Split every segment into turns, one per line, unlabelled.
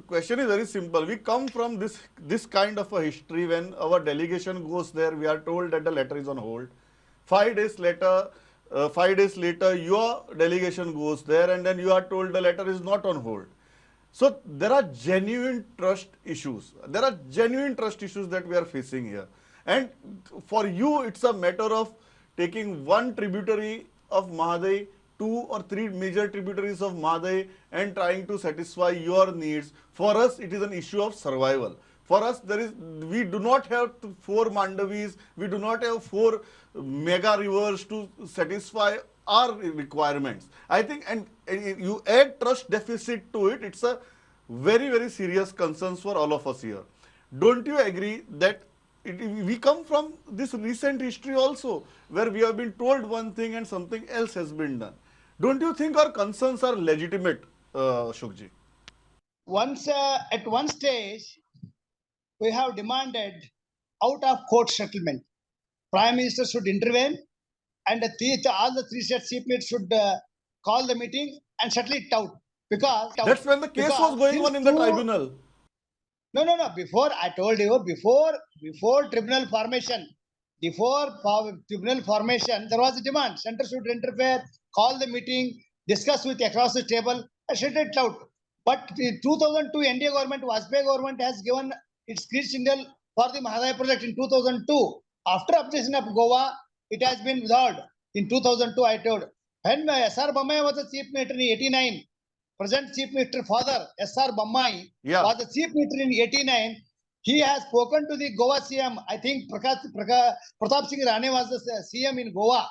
question is very simple. We come from this kind of a history. When our delegation goes there, we are told that the letter is on hold. 5 days later, 5 days later, your delegation goes there, and then you are told the letter is not on hold. So there are genuine trust issues. There are genuine trust issues that we are facing here. And for you, it's a matter of taking one tributary of Mhadei, 2 or 3 major tributaries of Mhadei, and trying to satisfy your needs. For us, it is an issue of survival. For us, we do not have 4 Mandavis, we do not have 4 mega rivers to satisfy our requirements. I think, and you add trust deficit to it, it's a very, very serious concern for all of us here. Don't you agree that we come from this recent history also, where we have been told one thing and something else has been done? Don't you think our concerns are legitimate, Ashokji?
At one stage, we have demanded out of court settlement. Prime Minister should intervene, and all the 3 state chief ministers should call the meeting and settle it out. Because
that's when the case was going on in the tribunal.
No. Before, I told you, before tribunal formation, there was a demand. Center should interfere, call the meeting, discuss with across the table, and settle it out. But in 2002, NDA government, Vajpayee government has given its green signal for the Mhadei project in 2002. After objection of Goa, it has been withheld. In 2002, I told. When S.R. Bommai was the chief minister in 89, present chief minister father, S.R. Bommai, was the chief minister in 89, he has spoken to the Goa CM. I think Pratap Singh Rane was the CM in Goa.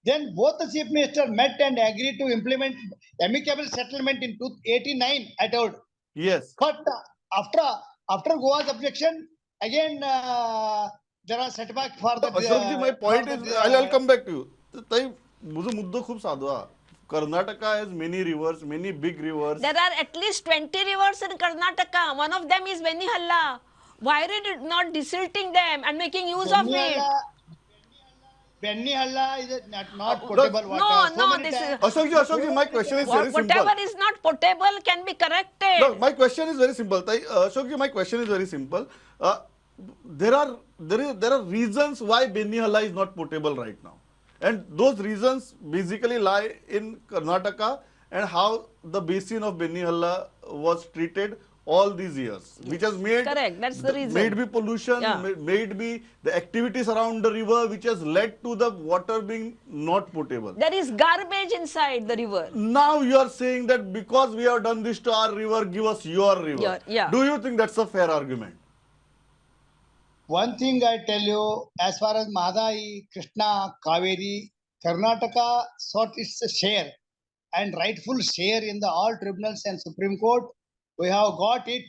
Then both the chief minister met and agreed to implement amicable settlement in 89, I told.
Yes.
But after Goa's objection, again there are setback for the.
Ashokji, my point is, I'll come back to you. मुझे मुद्दा खूप साधा. Karnataka has many rivers, many big rivers.
There are at least 20 rivers in Karnataka. One of them is Benihalla. Why are you not desilting them and making use of it?
Benihalla is not potable water.
No, this is...
Ashokji, my question is very simple.
Whatever is not potable can be corrected.
No, my question is very simple. Ashokji, my question is very simple. There are reasons why Benihalla is not potable right now. And those reasons basically lie in Karnataka and how the basin of Benihalla was treated all these years, which has made,
correct, that's the reason.
Made be pollution, made be the activities around the river, which has led to the water being not potable.
There is garbage inside the river.
Now you are saying that because we have done this to our river, give us your river. Do you think that's a fair argument?
One thing I tell you, as far as Mhadei, Krishna, Kaveri, Karnataka sought its share and rightful share in the all tribunals and Supreme Court. We have got it,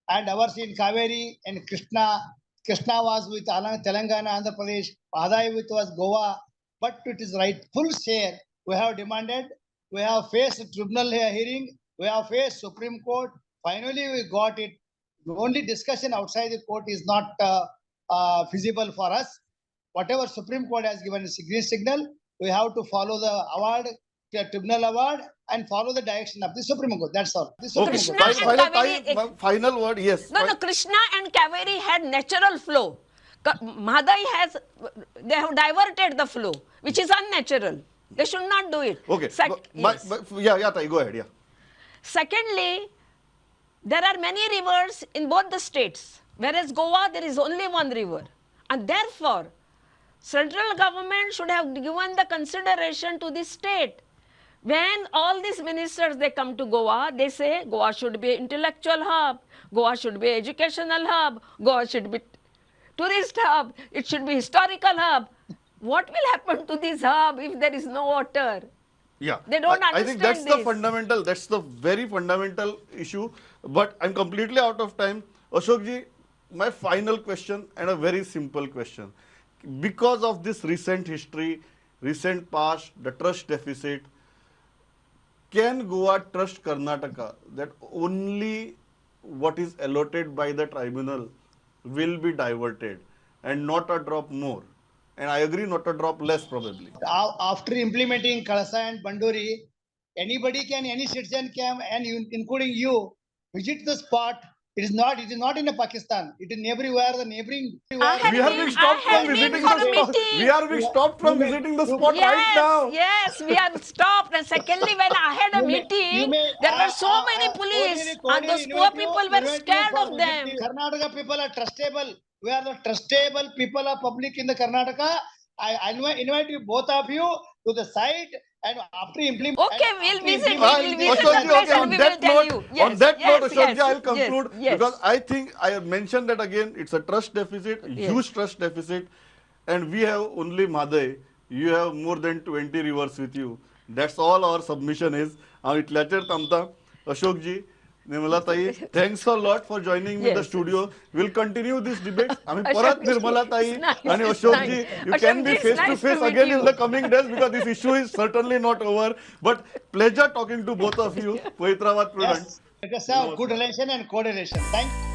and ours in Kaveri and Krishna was with Telangana, Andhra Pradesh, Mhadei with was Goa, but it is rightful share. We have demanded, we have faced tribunal hearing, we have faced Supreme Court, finally we got it. The only discussion outside the court is not feasible for us. Whatever Supreme Court has given a green signal, we have to follow the award, the tribunal award, and follow the direction of the Supreme Court. That's all.
Final word, yes.
No, Krishna and Kaveri had natural flow. Mhadei they have diverted the flow, which is unnatural. They should not do it.
Okay. Go ahead.
Secondly, there are many rivers in both the states, whereas Goa, there is only one river. And therefore, central government should have given the consideration to the state. When all these ministers, they come to Goa, they say Goa should be intellectual hub, Goa should be educational hub, Goa should be tourist hub, it should be historical hub. What will happen to this hub if there is no water?
Yeah,
they don't understand.
I think that's the very fundamental issue. But I'm completely out of time. Ashokji, my final question, and a very simple question. Because of this recent history, recent past, the trust deficit, can Goa trust Karnataka that only what is allotted by the tribunal will be diverted and not a drop more? And I agree, not a drop less probably.
After implementing Kalasa and Banduri, any citizen can, and including you, visit the spot. It is not in a Pakistan. It is everywhere, the neighboring.
I had
We are
been-
being
I
stopped
had
from
been
visiting
for
the
a
spot.
meeting.
We are being stopped from
You may-
visiting the
you-
spot right now.
Yes, we are stopped. And secondly, when I had a
You
meeting,
may,
there were so many police, and those poor people were scared of them.
Karnataka people are trustable. We are the trustable people of public in the Karnataka. I invite you, both of you, to the site, and after implement.
Okay, we'll visit.
And
We'll visit
Ashok
the
ji,
place
okay,
and
on
we will
that
tell
note,
you.
on
Yes,
that note,
yes,
Ashok ji,
yes,
I'll conclude
yes.
because I think I have mentioned that again. It's a trust deficit,
Yes.
huge trust deficit, and we have only Mhadei. You have more than 20 rivers with you. That's all our submission is. इतल्याचेर थांबता. Ashok ji, Nirmala ताई, thanks a lot for joining me in the
Yes,
studio. We'll continue these debates. आम्ही
Ashok
परत
ji,
Nirmala ताई
it's nice,
आणि
it's
Ashok
nice.
ji, you
Ashok
can
ji,
be
it's
face to
nice to
face
meet
again in
you.
the coming days because this issue is certainly not over. But pleasure talking to both of you. Pavitrawat Prudent.
Yes, let us have good relation and coordination. Thank you.